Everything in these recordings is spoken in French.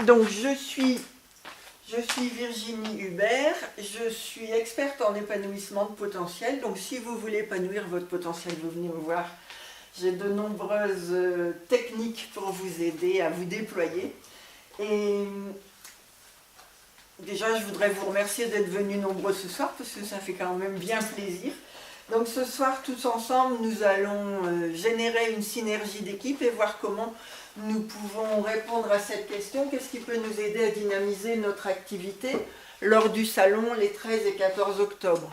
Donc je suis Virginie Hubert, je suis experte en épanouissement de potentiel. Donc si vous voulez épanouir votre potentiel, vous venez me voir. J'ai de nombreuses techniques pour vous aider à vous déployer. Et déjà, je voudrais vous remercier d'être venus nombreux ce soir, parce que ça fait quand même bien plaisir. Donc ce soir, tous ensemble, nous allons générer une synergie d'équipe et voir comment nous pouvons répondre à cette question. Qu'est-ce qui peut nous aider à dynamiser notre activité lors du salon les 13 et 14 octobre.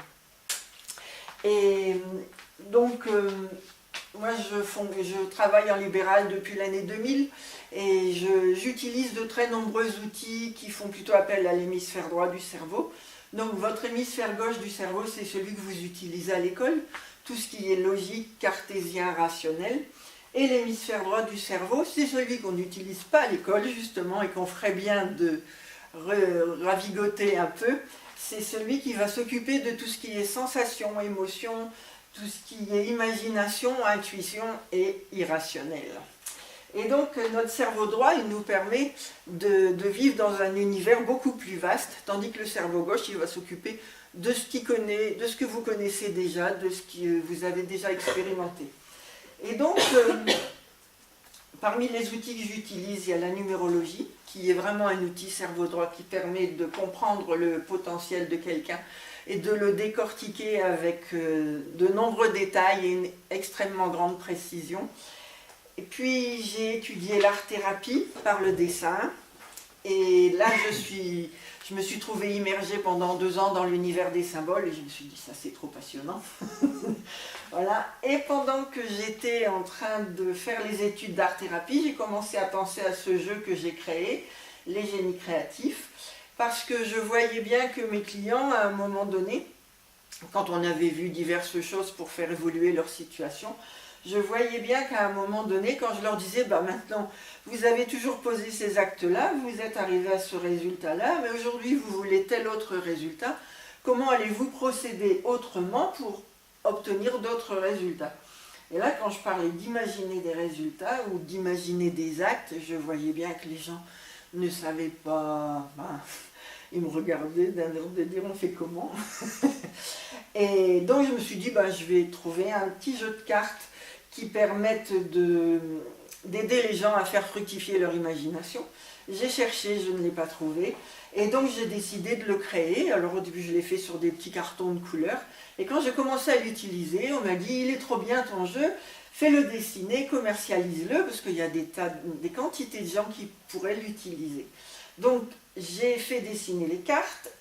Et donc, moi, je travaille en libéral depuis l'année 2000 et j'utilise de très nombreux outils qui font plutôt appel à l'hémisphère droit du cerveau. Donc, votre hémisphère gauche du cerveau, c'est celui que vous utilisez à l'école, tout ce qui est logique, cartésien, rationnel. Et l'hémisphère droit du cerveau, c'est celui qu'on n'utilise pas à l'école, justement, et qu'on ferait bien de ravigoter un peu. C'est celui qui va s'occuper de tout ce qui est sensation, émotion, tout ce qui est imagination, intuition et irrationnel. Et donc, notre cerveau droit, il nous permet de vivre dans un univers beaucoup plus vaste, tandis que le cerveau gauche, il va s'occuper de ce qu'il connaît, de ce que vous connaissez déjà, de ce que vous avez déjà expérimenté. Et donc, parmi les outils que j'utilise, il y a la numérologie, qui est vraiment un outil cerveau droit qui permet de comprendre le potentiel de quelqu'un et de le décortiquer avec de nombreux détails et une extrêmement grande précision. Et puis, j'ai étudié l'art-thérapie par le dessin. Et là, je me suis trouvée immergée pendant 2 ans dans l'univers des symboles et je me suis dit, ça c'est trop passionnant. Voilà. Et pendant que j'étais en train de faire les études d'art-thérapie, j'ai commencé à penser à ce jeu que j'ai créé, les génies créatifs, parce que je voyais bien que mes clients, à un moment donné, quand on avait vu diverses choses pour faire évoluer leur situation, je voyais bien qu'à un moment donné, quand je leur disais, bah maintenant, vous avez toujours posé ces actes-là, vous êtes arrivé à ce résultat-là, mais aujourd'hui vous voulez tel autre résultat, comment allez-vous procéder autrement pour obtenir d'autres résultats? Et là, quand je parlais d'imaginer des résultats ou d'imaginer des actes, je voyais bien que les gens ne savaient pas... Ben, ils me regardaient d'un air de dire, on fait comment? Et donc je me suis dit, ben, je vais trouver un petit jeu de cartes qui permettent d'aider les gens à faire fructifier leur imagination. J'ai cherché, je ne l'ai pas trouvé, et donc j'ai décidé de le créer. Alors au début je l'ai fait sur des petits cartons de couleur, et quand j'ai commencé à l'utiliser, on m'a dit, il est trop bien ton jeu, fais-le dessiner, commercialise-le, parce qu'il y a des quantités de gens qui pourraient l'utiliser. Donc j'ai fait dessiner les cartes,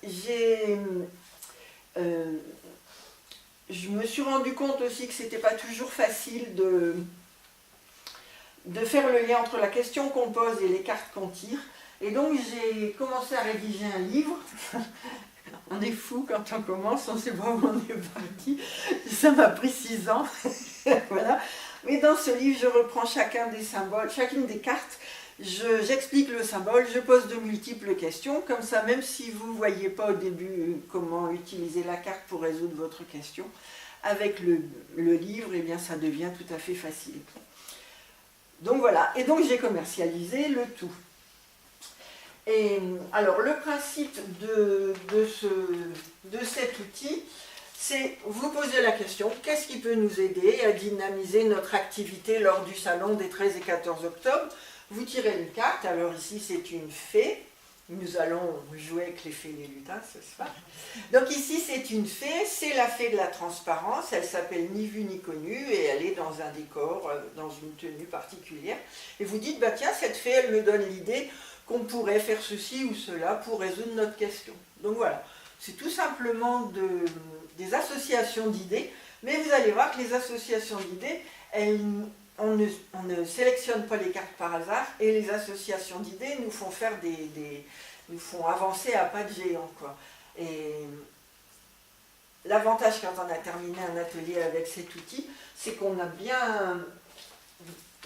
je me suis rendu compte aussi que c'était pas toujours facile de faire le lien entre la question qu'on pose et les cartes qu'on tire. Et donc j'ai commencé à rédiger un livre. On est fou quand on commence, on ne sait pas où on est parti. Ça m'a pris 6 ans. Voilà. Mais dans ce livre, je reprends chacun des symboles, chacune des cartes. J'explique le symbole, je pose de multiples questions, comme ça même si vous ne voyez pas au début comment utiliser la carte pour résoudre votre question, avec le livre, eh bien, ça devient tout à fait facile. Donc voilà, et donc j'ai commercialisé le tout. Et alors le principe de cet outil, c'est vous poser la question, qu'est-ce qui peut nous aider à dynamiser notre activité lors du salon des 13 et 14 octobre? Vous tirez une carte, alors ici c'est une fée, nous allons jouer avec les fées et les lutins ce soir. Donc ici c'est une fée, c'est la fée de la transparence, elle s'appelle Ni vue ni connue et elle est dans un décor, dans une tenue particulière. Et vous dites, bah tiens, cette fée elle me donne l'idée qu'on pourrait faire ceci ou cela pour résoudre notre question. Donc voilà, c'est tout simplement des associations d'idées, mais vous allez voir que les associations d'idées, on ne sélectionne pas les cartes par hasard et les associations d'idées nous font faire nous font avancer à pas de géant, quoi. Et l'avantage quand on a terminé un atelier avec cet outil, c'est qu'on a bien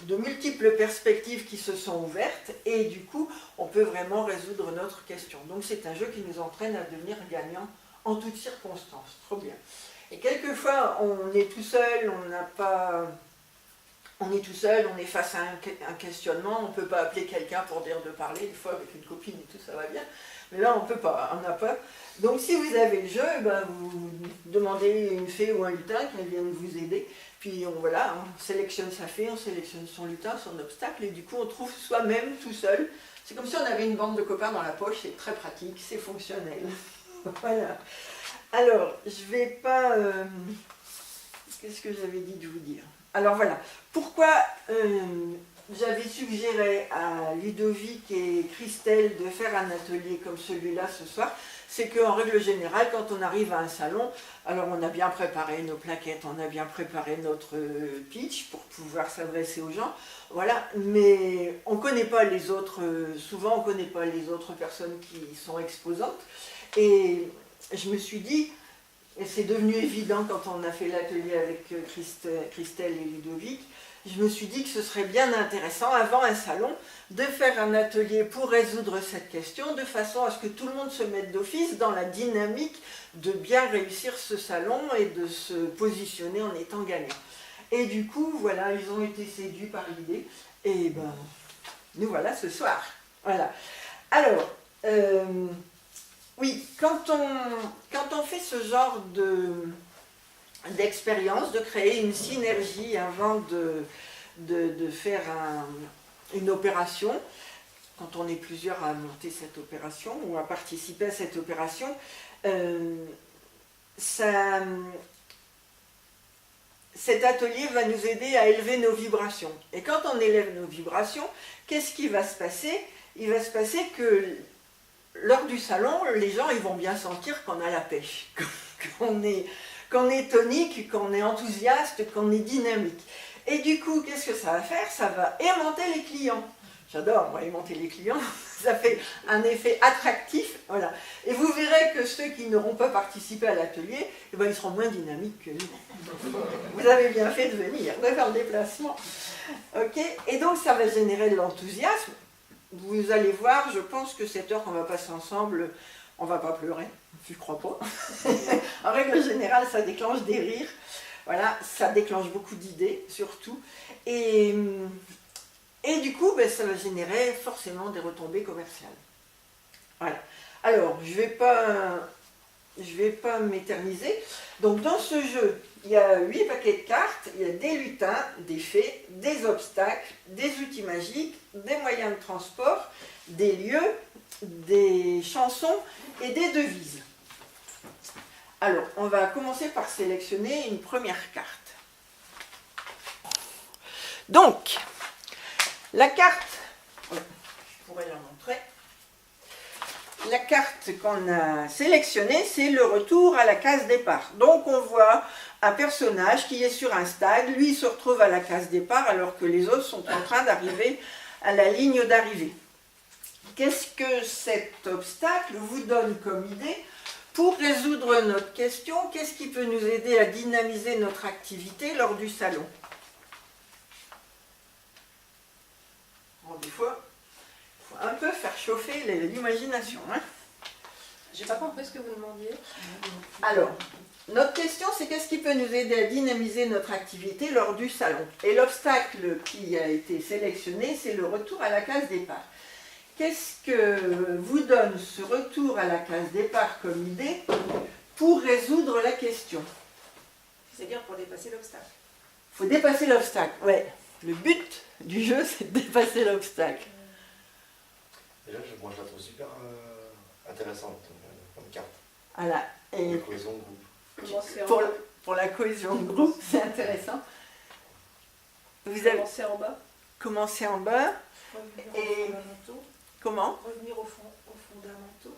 de multiples perspectives qui se sont ouvertes et du coup on peut vraiment résoudre notre question. Donc c'est un jeu qui nous entraîne à devenir gagnant en toutes circonstances. Trop bien. Et quelquefois on est tout seul, on n'a pas on est tout seul, on est face à un questionnement, on ne peut pas appeler quelqu'un pour dire de parler, des fois avec une copine et tout, ça va bien. Mais là, on ne peut pas, on a peur. Donc si vous avez le jeu, ben, vous demandez une fée ou un lutin qui viennent vous aider. Puis voilà, on sélectionne sa fée, on sélectionne son lutin, son obstacle, et du coup on trouve soi-même tout seul. C'est comme si on avait une bande de copains dans la poche, c'est très pratique, c'est fonctionnel. Voilà. Alors, je vais pas... Qu'est-ce que j'avais dit de vous dire? Alors voilà, pourquoi j'avais suggéré à Ludovic et Christelle de faire un atelier comme celui-là ce soir, c'est qu'en règle générale, quand on arrive à un salon, alors on a bien préparé nos plaquettes, on a bien préparé notre pitch pour pouvoir s'adresser aux gens, voilà, mais on ne connaît pas les autres, souvent on ne connaît pas les autres personnes qui sont exposantes, et je me suis dit, et c'est devenu évident quand on a fait l'atelier avec Christelle et Ludovic, je me suis dit que ce serait bien intéressant, avant un salon, de faire un atelier pour résoudre cette question, de façon à ce que tout le monde se mette d'office dans la dynamique de bien réussir ce salon et de se positionner en étant gagnant. Et du coup, voilà, ils ont été séduits par l'idée, et ben, nous voilà ce soir. Voilà. Alors, oui, quand on fait ce genre d'expérience, de créer une synergie avant de faire une opération, quand on est plusieurs à monter cette opération ou à participer à cette opération, cet atelier va nous aider à élever nos vibrations. Et quand on élève nos vibrations, qu'est-ce qui va se passer? Il va se passer que lors du salon, les gens ils vont bien sentir qu'on a la pêche, qu'on est tonique, qu'on est enthousiaste, qu'on est dynamique. Et du coup, qu'est-ce que ça va faire? Ça va aimanter les clients. J'adore, moi, aimanter les clients, ça fait un effet attractif. Voilà. Et vous verrez que ceux qui n'auront pas participé à l'atelier, eh ben, ils seront moins dynamiques que nous. Vous avez bien fait de venir, de faire le déplacement. Okay. Et donc, ça va générer de l'enthousiasme. Vous allez voir, je pense que cette heure qu'on va passer ensemble, on ne va pas pleurer, je ne crois pas. En règle générale, ça déclenche des rires, voilà, ça déclenche beaucoup d'idées, surtout. Et du coup, ben, ça va générer forcément des retombées commerciales. Voilà. Alors, je ne vais pas m'éterniser. Donc, dans ce jeu, il y a 8 paquets de cartes, il y a des lutins, des fées, des obstacles, des outils magiques, des moyens de transport, des lieux, des chansons et des devises. Alors, on va commencer par sélectionner une première carte. Donc, la carte, je pourrais la montrer. La carte qu'on a sélectionnée, c'est le retour à la case départ. Donc on voit un personnage qui est sur un stade, lui il se retrouve à la case départ alors que les autres sont en train d'arriver à la ligne d'arrivée. Qu'est-ce que cet obstacle vous donne comme idée pour résoudre notre question? Qu'est-ce qui peut nous aider à dynamiser notre activité lors du salon? Bon, des fois, un peu faire chauffer l'imagination. Hein. J'ai pas compris ce que vous demandiez. Alors, notre question, c'est qu'est-ce qui peut nous aider à dynamiser notre activité lors du salon? Et l'obstacle qui a été sélectionné, c'est le retour à la case départ. Qu'est-ce que vous donne ce retour à la case départ comme idée pour résoudre la question? C'est-à-dire pour dépasser l'obstacle. Il faut dépasser l'obstacle, ouais. Le but du jeu, c'est de dépasser l'obstacle. Déjà, moi je la trouve super intéressante comme carte. Voilà. Et La cohésion de groupe. pour la cohésion de groupe, c'est intéressant. Vous avez Commencer en bas. commencé en bas. Revenir Et- aux fondamentaux. Comment? Revenir aux fondamentaux.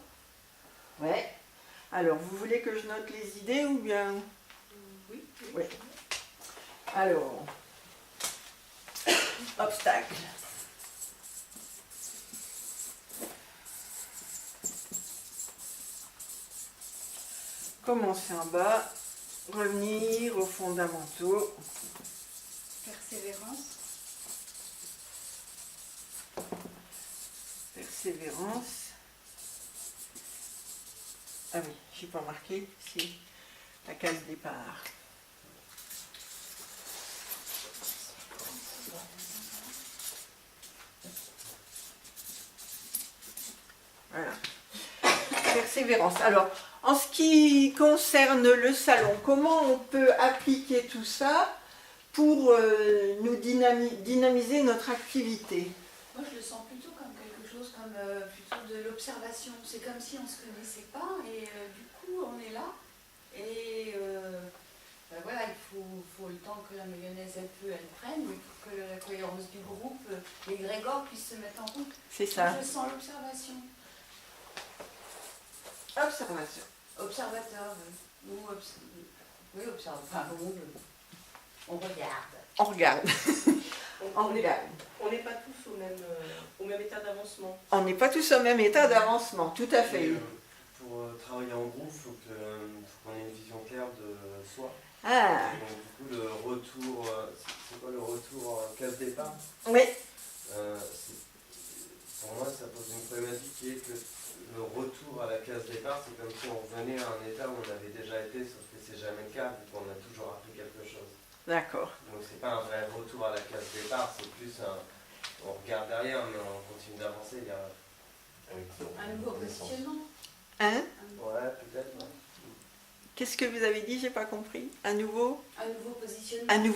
Ouais. Alors, vous voulez que je note les idées ou bien... Oui. Oui. Alors, obstacle. Commencer en bas, revenir aux fondamentaux. Persévérance. Persévérance. Ah oui, je n'ai pas marqué, c'est la case départ. persévérance. Alors, en ce qui concerne le salon, comment on peut appliquer tout ça pour nous dynamiser notre activité? Moi, je le sens plutôt comme quelque chose, comme plutôt de l'observation. C'est comme si on ne se connaissait pas et du coup, on est là. Et voilà, il faut le temps que la mayonnaise, elle prenne, il faut que la cohérence du groupe, les grégores puissent se mettre en route. C'est ça. Je sens l'observation. Observation. Observateur, oui. Ou oui, observateur. Enfin, on regarde. On regarde. On On n'est regarde. pas tous au même état d'avancement. On n'est pas tous au même état d'avancement, tout à fait. Et, pour travailler en groupe, il faut qu'on ait une vision claire de soi. Ah, Donc, du coup, le retour, c'est quoi le retour case départ? oui, Pour moi, ça pose une problématique qui est que le retour à la case départ, c'est comme si on revenait à un état où on avait déjà été, sauf que c'est jamais le cas, vu qu'on a toujours appris quelque chose. d'accord. Donc c'est pas un vrai retour à la case départ, c'est plus on regarde derrière, mais on continue d'avancer. Il y a... Un nouveau positionnement. Hein? Ouais, peut-être. Ouais. Qu'est-ce que vous avez dit? J'ai pas compris. Un nouveau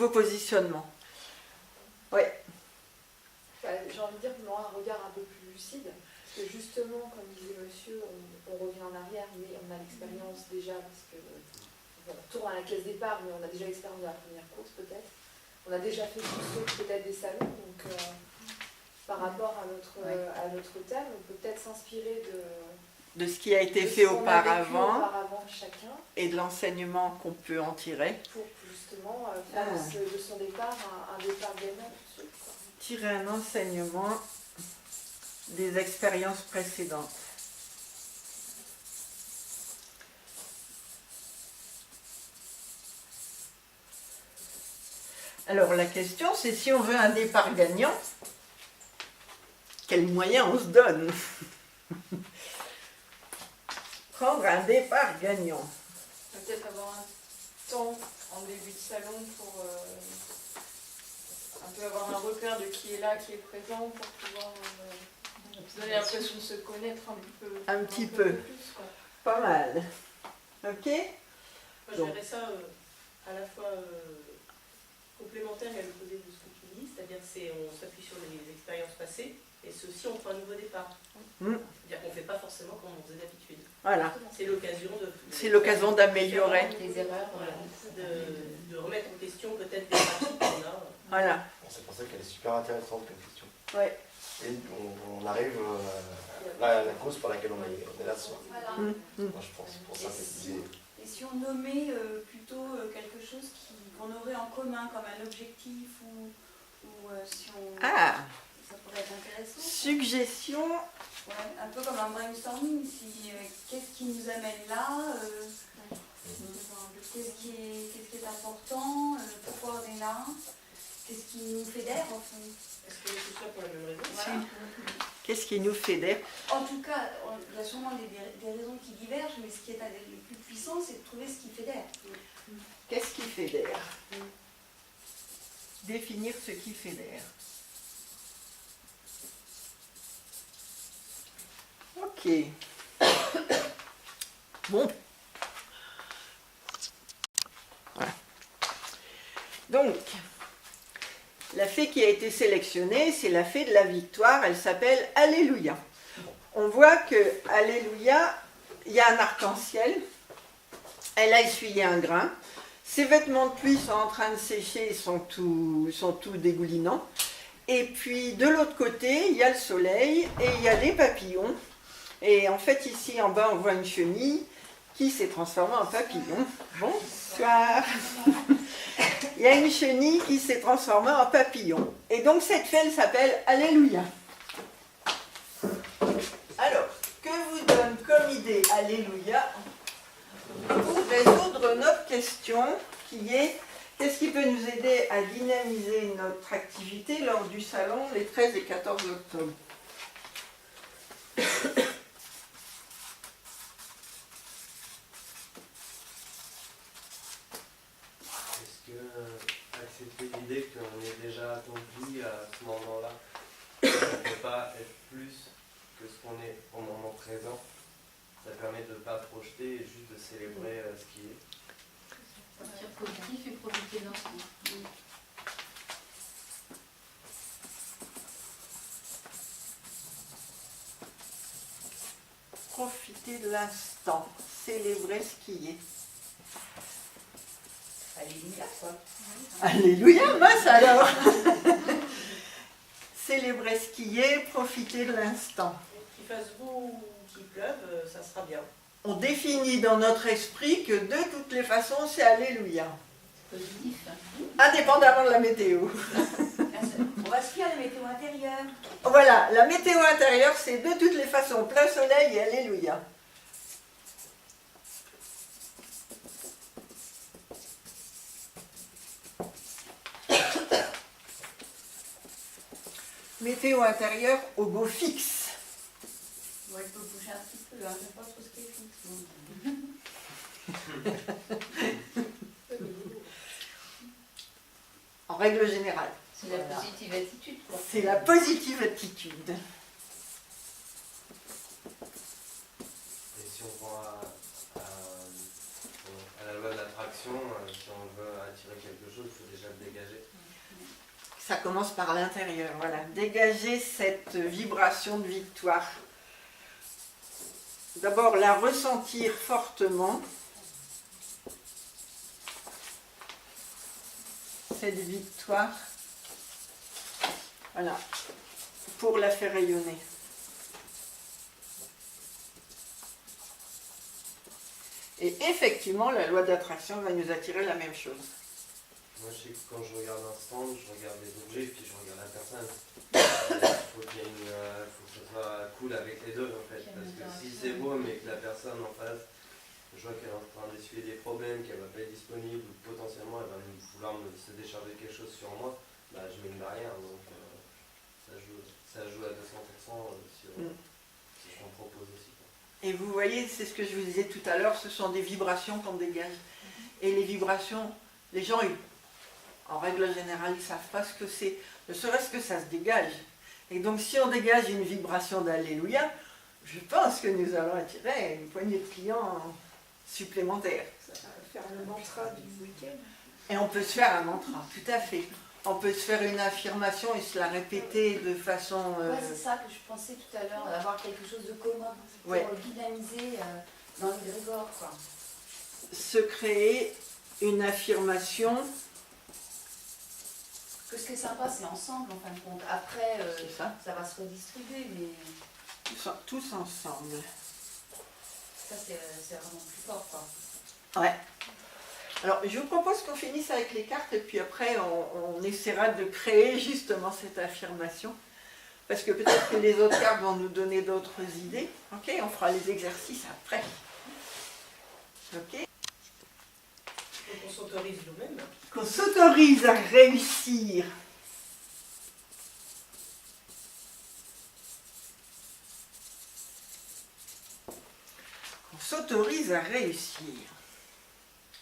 positionnement. Oui. J'ai envie de dire qu'on aura un regard un peu plus lucide, parce que justement, comme disait monsieur, on revient en arrière, mais on a l'expérience déjà, parce que on tourne à la case départ, mais on a déjà l'expérience de la première course peut-être. On a déjà fait tout saut peut-être des salons, donc par rapport à notre thème, on peut peut-être s'inspirer De ce qui a été de fait ce qu'on a vécu auparavant chacun, et de l'enseignement qu'on peut en tirer. pour justement faire de son départ un départ gagnant tout de suite, quoi. Tirer un enseignement des expériences précédentes. Alors la question, c'est si on veut un départ gagnant, quels moyens on se donne? Prendre un départ gagnant. Peut-être avoir un temps en début de salon pour un peu avoir un repère de qui est là, qui est présent, pour pouvoir se donner l'impression de se connaître un petit peu. plus, quoi. Pas mal. Ok? Moi, je Donc. verrais ça à la fois complémentaire et à l'opposé de ce que tu dis, c'est-à-dire on s'appuie sur les expériences passées et ceci on prend un nouveau départ. C'est-à-dire qu'on ne fait pas forcément comme on faisait d'habitude. Voilà. C'est l'occasion C'est l'occasion d'améliorer. Les erreurs, Voilà, de remettre en question peut-être des pratiques qu'on a. Voilà. Bon, c'est pour ça qu'elle est super intéressante comme question. Ouais. Et on arrive à la cause pour laquelle on est là ce soir. Voilà. Moi je pense, pour synthétiser. Et si on nommait plutôt quelque chose qu'on aurait en commun comme un objectif ou si on... Ah, Ça pourrait être intéressant. suggestion. Ouais, un peu comme un brainstorming, qu'est-ce qui nous amène là, qu'est-ce qui est important, pourquoi on est là, qu'est-ce qui nous fédère en fait. Est-ce que c'est sûr pour la même raison? Voilà. Qu'est-ce qui nous fédère? En tout cas, il y a sûrement des raisons qui divergent, mais ce qui est le plus puissant, c'est de trouver ce qui fédère. Qu'est-ce qui fédère? Définir ce qui fédère. Ok. Bon. Voilà. Donc, la fée qui a été sélectionnée, c'est la fée de la victoire. Elle s'appelle Alléluia. On voit que Alléluia, il y a un arc-en-ciel. Elle a essuyé un grain. Ses vêtements de pluie sont en train de sécher, ils sont tout dégoulinants. Et puis de l'autre côté, il y a le soleil et il y a des papillons. Et en fait, ici en bas, on voit une chenille qui s'est transformée en papillon. Bonsoir. Il y a une chenille qui s'est transformée en papillon. Et donc cette fée, elle s'appelle Alléluia. Alors, que vous donne comme idée Alléluia pour résoudre notre question qui est qu'est-ce qui peut nous aider à dynamiser notre activité lors du salon les 13 et 14 octobre? Est-ce que accepter l'idée qu'on est déjà accompli à ce moment-là, on ne peut pas être plus que ce qu'on est au moment présent? Ça permet de ne pas projeter et juste de célébrer ce qui est. Sortir positif et profiter de l'instant. Profiter de l'instant, célébrer ce qui est. Alléluia, quoi. Alléluia, mince alors. Célébrer ce qui est, profiter de l'instant. Qu'il fasse beau ou qu'il pleuve, ça sera bien. On définit dans notre esprit que de toutes les façons, c'est Alléluia. Positif. Indépendamment de la météo. On va se fier à la météo intérieure. Voilà, la météo intérieure, c'est de toutes les façons plein soleil et Alléluia. Météo intérieure au beau fixe. Bon, il faut bouger un petit peu, hein. J'aime pas trop ce qui est fixe. En règle générale. C'est la positive attitude, quoi. C'est la positive attitude. Et si on voit à la loi de l'attraction, si on veut attirer quelque chose, il faut déjà le dégager. Ça commence par l'intérieur, voilà. Dégager cette vibration de victoire. D'abord, la ressentir fortement. Cette victoire. Voilà. Pour la faire rayonner. Et effectivement, la loi d'attraction va nous attirer la même chose. Moi, je sais que quand je regarde un stand, je regarde les objets, puis je regarde la personne. Il faut que ce soit cool avec les deux, en fait. Parce que si c'est beau, mais que la personne en face, je vois qu'elle est en train d'essuyer des problèmes, qu'elle va pas être disponible, ou potentiellement elle va vouloir se décharger quelque chose sur moi, bah, je mets une barrière. Donc ça joue à 200% sur ce qu'on propose aussi. Et vous voyez, c'est ce que je vous disais tout à l'heure, ce sont des vibrations qu'on dégage. Et les vibrations, les gens, en règle générale, ils ne savent pas ce que c'est, ne serait-ce que ça se dégage. Et donc si on dégage une vibration d'Alléluia, je pense que nous allons attirer une poignée de clients supplémentaires. Ça va faire le mantra du week-end. Et on peut se faire un mantra, tout à fait. On peut se faire une affirmation et se la répéter de façon... Ouais, c'est ça que je pensais tout à l'heure, d'avoir quelque chose de commun pour Ouais. dynamiser dans l'égrégore, quoi. Se créer une affirmation, Que ce qui est sympa, c'est ensemble, en fin de compte. Après, c'est ça, ça va se redistribuer, mais tous ensemble. ça, c'est vraiment plus fort, quoi. Ouais. Alors, je vous propose qu'on finisse avec les cartes et puis après, on essaiera de créer justement cette affirmation. Parce que peut-être que les autres cartes vont nous donner d'autres idées. Ok, on fera les exercices après. Ok. Donc on s'autorise nous-mêmes. Qu'on s'autorise à réussir. Qu'on s'autorise à réussir.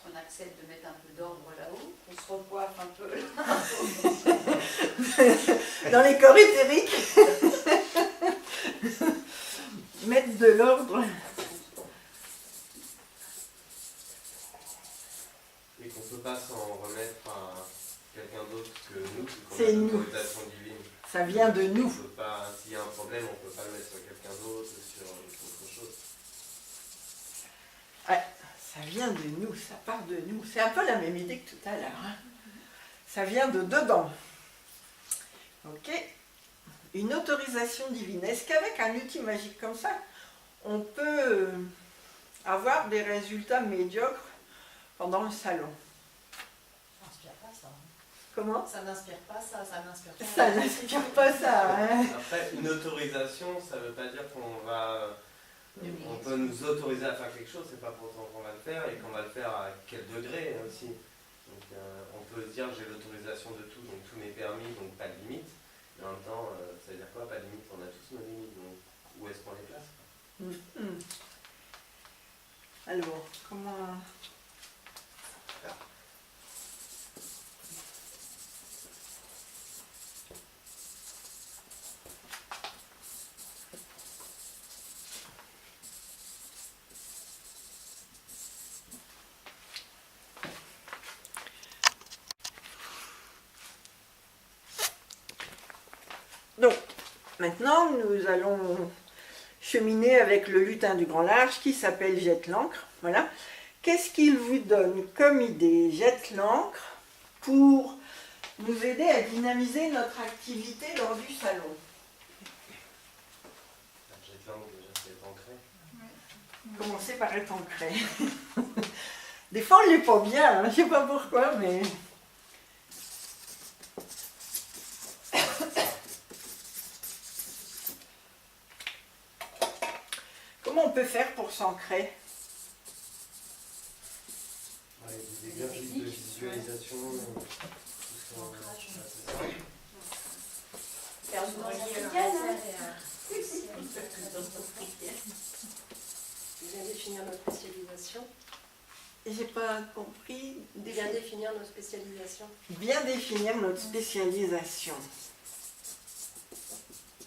On accepte de mettre un peu d'ordre là-haut, qu'on se recoiffe un peu. Dans les corps éthériques. Mettre de l'ordre. Et qu'on ne peut pas s'en remettre à quelqu'un d'autre que nous, qu'on C'est a nous. l'autorisation divine. Ça vient de On nous. peut pas, s'il y a un problème, on ne peut pas le mettre sur quelqu'un d'autre, sur autre chose. Ouais, ça vient de nous, ça part de nous. C'est un peu la même idée que tout à l'heure. Hein. Ça vient de dedans. Ok. Une autorisation divine. Est-ce qu'avec un outil magique comme ça, on peut avoir des résultats médiocres pendant le salon? Ça n'inspire pas ça. Comment? Ça n'inspire pas ça, ça n'inspire pas Ça n'inspire pas ça. Hein. Après, une autorisation, ça ne veut pas dire qu'on va... On peut nous autoriser à faire quelque chose, c'est pas pour autant qu'on va le faire, et qu'on va le faire à quel degré aussi. Donc, on peut se dire j'ai l'autorisation de tout, donc tout m'est permis, donc pas de limite. Mais en même temps, ça veut dire quoi, pas de limite? On a tous nos limites, donc où est-ce qu'on les place? Alors, comment... Maintenant, nous allons cheminer avec le lutin du grand large qui s'appelle Jette l'encre. Voilà. Qu'est-ce qu'il vous donne comme idée, Jette l'encre, pour nous aider à dynamiser notre activité lors du salon? Jette l'encre, déjà, c'est être ancré. Commencer par être ancré. Des fois, on ne l'est pas bien, hein, je ne sais pas pourquoi, mais... Comment on peut faire pour s'ancrer? Ouais, des exercices de visualisation, tout ça. C'est ça. Faire du Bien définir notre spécialisation. J'ai pas compris. Bien définir nos spécialisations. Bien définir notre spécialisation.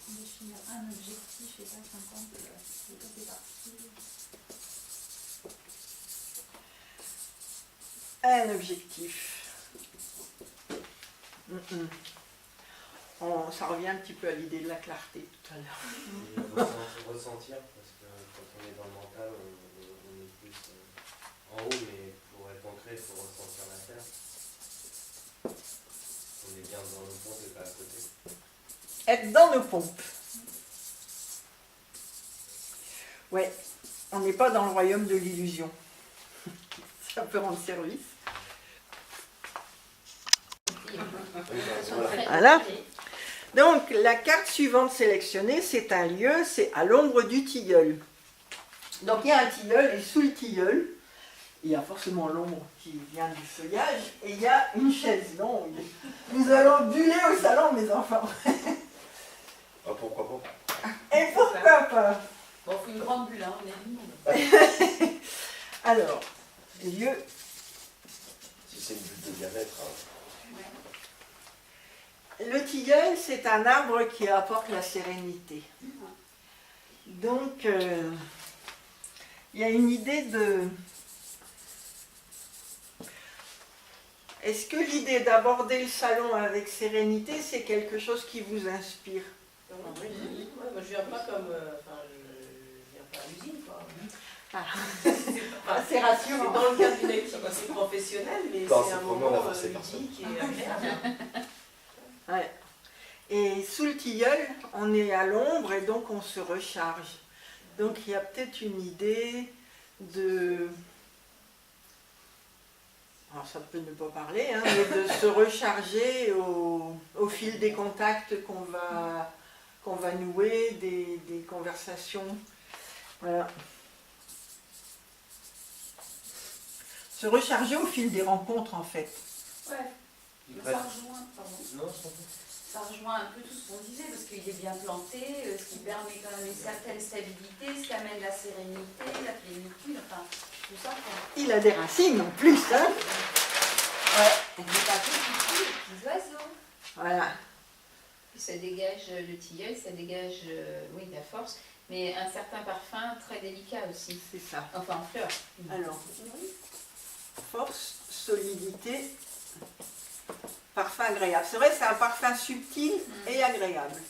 Définir un objectif et pas 50 de côté partie. Un objectif. Ça revient un petit peu à l'idée de la clarté tout à l'heure. Et ressentir, parce que quand on est dans le mental, on est plus en haut, mais pour être ancré, il faut ressentir la terre. On est bien dans nos pompes et pas à côté. Être dans nos pompes. Ouais, on n'est pas dans le royaume de l'illusion. Ça peut rendre service. Voilà. Donc, la carte suivante sélectionnée, c'est un lieu, c'est à l'ombre du tilleul. Donc, il y a un tilleul, et sous le tilleul, il y a forcément l'ombre qui vient du feuillage, et il y a une chaise longue. Nous allons buller au salon, mes enfants. Ah, pourquoi pas? Et pourquoi pas? Bon, on fait une grande bulle, hein, on est du monde. Alors, lieu. Si c'est une bulle de diamètre. Hein. Le tilleul, c'est un arbre qui apporte la sérénité. Donc, il y a une idée de... Est-ce que l'idée d'aborder le salon avec sérénité, c'est quelque chose qui vous inspire? Oui, ouais, moi je viens pas comme. Enfin, je viens pas à l'usine, quoi. C'est rassurant. C'est dans le cadre d'une activité professionnelle, mais Non, c'est c'est un vraiment moment la force des ludique et agréable. Ouais. Et sous le tilleul, on est à l'ombre et donc on se recharge. Donc il y a peut-être une idée de... Alors ça peut ne pas parler, hein, mais de se recharger au fil des contacts qu'on va nouer, des conversations. Voilà. Se recharger au fil des rencontres en fait. Ouais, mais ça rejoint, pardon. Non, je comprends. Ça rejoint un peu tout ce qu'on disait, parce qu'il est bien planté, ce qui permet quand même une certaine stabilité, ce qui amène la sérénité, la plénitude, enfin, tout ça. Quoi. Il a des racines en plus, hein. Ouais. Des papous, des petits oiseaux. Voilà. Puis ça dégage le tilleul, ça dégage oui, de la force, mais un certain parfum très délicat aussi. C'est ça. Enfin en fleurs. Alors, force, solidité, parfum agréable. C'est vrai, c'est un parfum subtil et agréable.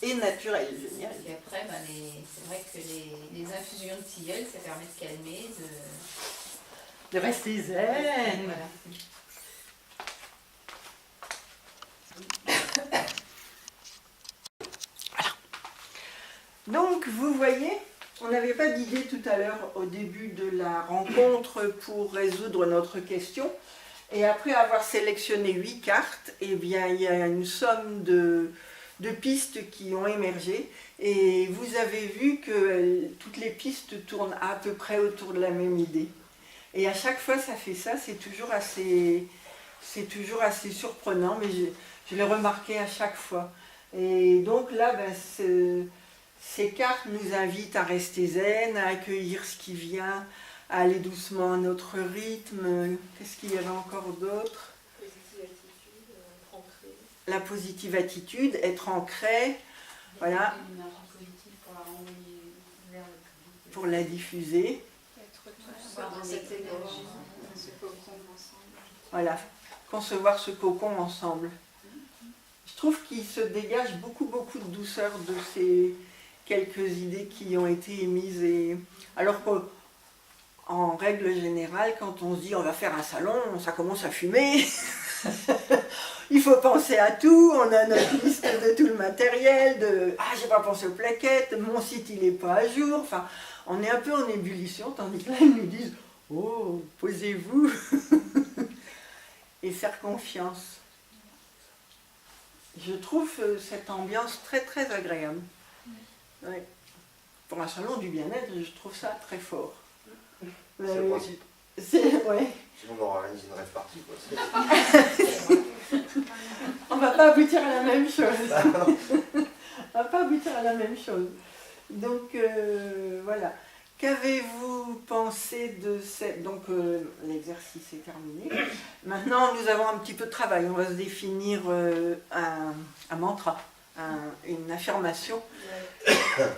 Et naturel, je dirais. Et puis après, ben, c'est vrai que les infusions de tilleul, ça permet de calmer, De rester zen. Voilà. Donc, vous voyez, on n'avait pas d'idée tout à l'heure au début de la rencontre pour résoudre notre question. Et après avoir sélectionné 8 cartes, eh bien, il y a une somme de pistes qui ont émergé. Et vous avez vu que toutes les pistes tournent à peu près autour de la même idée. Et à chaque fois, ça fait ça, c'est toujours assez surprenant, mais je l'ai remarqué à chaque fois. Et donc là, ben, ces cartes nous invitent à rester zen, à accueillir ce qui vient, à aller doucement à notre rythme. Qu'est-ce qu'il y avait encore d'autre? Positive attitude, être ancré. La positive attitude, être ancré, voilà, Une énergie positive pour la renvoyer vers le public. pour la diffuser. Être tous dans cette énergie, dans ce cocon ensemble. Voilà, concevoir ce cocon ensemble. Je trouve qu'il se dégage beaucoup de douceur de ces quelques idées qui ont été émises. Alors qu'en règle générale, quand on se dit on va faire un salon, ça commence à fumer. Il faut penser à tout, on a notre liste de tout le matériel, ah j'ai pas pensé aux plaquettes, mon site il est pas à jour, enfin on est un peu en ébullition, tandis que là ils nous disent oh posez-vous et faire confiance. Je trouve cette ambiance très agréable. Ouais. Pour un salon du bien-être, je trouve ça très fort. C'est le principe. Ouais. Sinon on organise une rêve partie quoi. On va pas aboutir à la même chose. On va pas aboutir à la même chose. Donc voilà. Qu'avez-vous pensé de cette... Donc l'exercice est terminé. Maintenant nous avons un petit peu de travail. On va se définir un mantra, une affirmation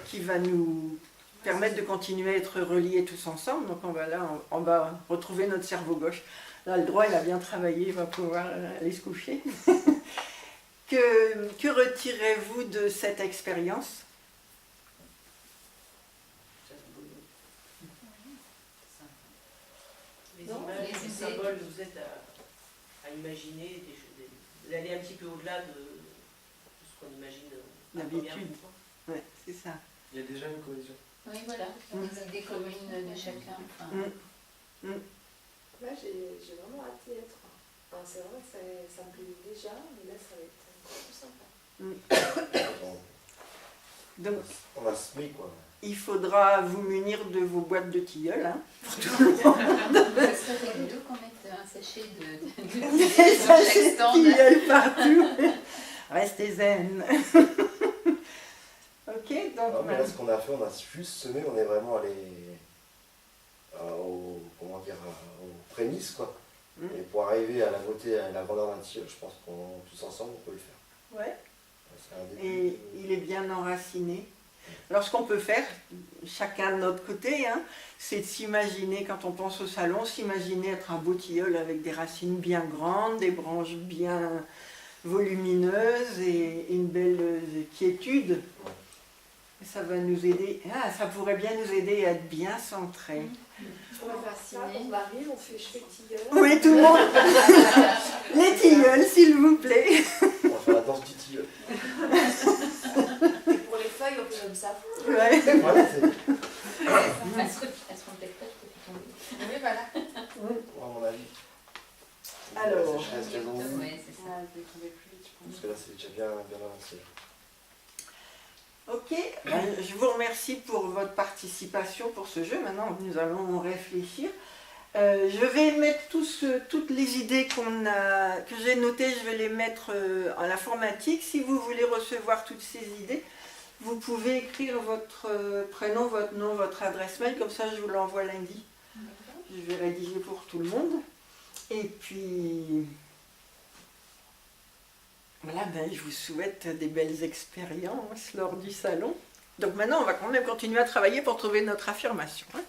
qui va nous permettre de continuer à être reliés tous ensemble. Donc on va retrouver notre cerveau gauche. Là, le droit, il a bien travaillé, il va pouvoir aller se coucher. Que retirez-vous de cette expérience? Les images, les symboles nous aident à imaginer des choses, d'aller un petit peu au-delà de ce qu'on imagine d'habitude. Oui, c'est ça. Il y a déjà une cohésion. Oui, voilà, les idées communes de chacun. Enfin. Là, j'ai vraiment hâte d'y être. Enfin, c'est vrai que ça me plaît déjà, mais là, ça va être encore plus sympa. Donc, on va se mettre quoi. Il faudra vous munir de vos boîtes de tilleuls, hein, pour tout le monde. Ça serait rigolo qu'on mette un sachet de Des sachets de tilleuls partout. Restez zen. Ok, donc... Non, mais là, ce qu'on a fait, on a juste semé, on est vraiment allé aux prémices, quoi. Et pour arriver à la beauté, à la grandeur d'un tilleul, je pense qu'on tous ensemble, on peut le faire. Ouais. Et il est bien enraciné. Alors ce qu'on peut faire, chacun de notre côté, hein, c'est de s'imaginer, quand on pense au salon, s'imaginer être un beau tilleul avec des racines bien grandes, des branches bien volumineuses et une belle quiétude. Et ça va nous aider, ça pourrait bien nous aider à être bien centrés. On va faire ça, on arrive, on fait cheveux tilleul. Oui, tout le monde. Les tilleuls, s'il vous plaît. on va faire la danse du tilleul. Pour les feuilles, on fait comme ça. Ouais. Voilà, Elles seront peut-être pas tout tombées. Oui, voilà. à mon avis. Alors, La sécheresse qu'elles ont eue, Ouais, c'est ça. parce que là, c'est déjà bien avancé. Ok, je vous remercie pour votre participation pour ce jeu. Maintenant, nous allons réfléchir. Je vais mettre toutes les idées que j'ai notées, je vais les mettre en informatique. Si vous voulez recevoir toutes ces idées, vous pouvez écrire votre prénom, votre nom, votre adresse mail, comme ça je vous l'envoie lundi. Je vais rédiger pour tout le monde. Et puis, voilà, je vous souhaite des belles expériences lors du salon. Donc maintenant, on va quand même continuer à travailler pour trouver notre affirmation. Hein.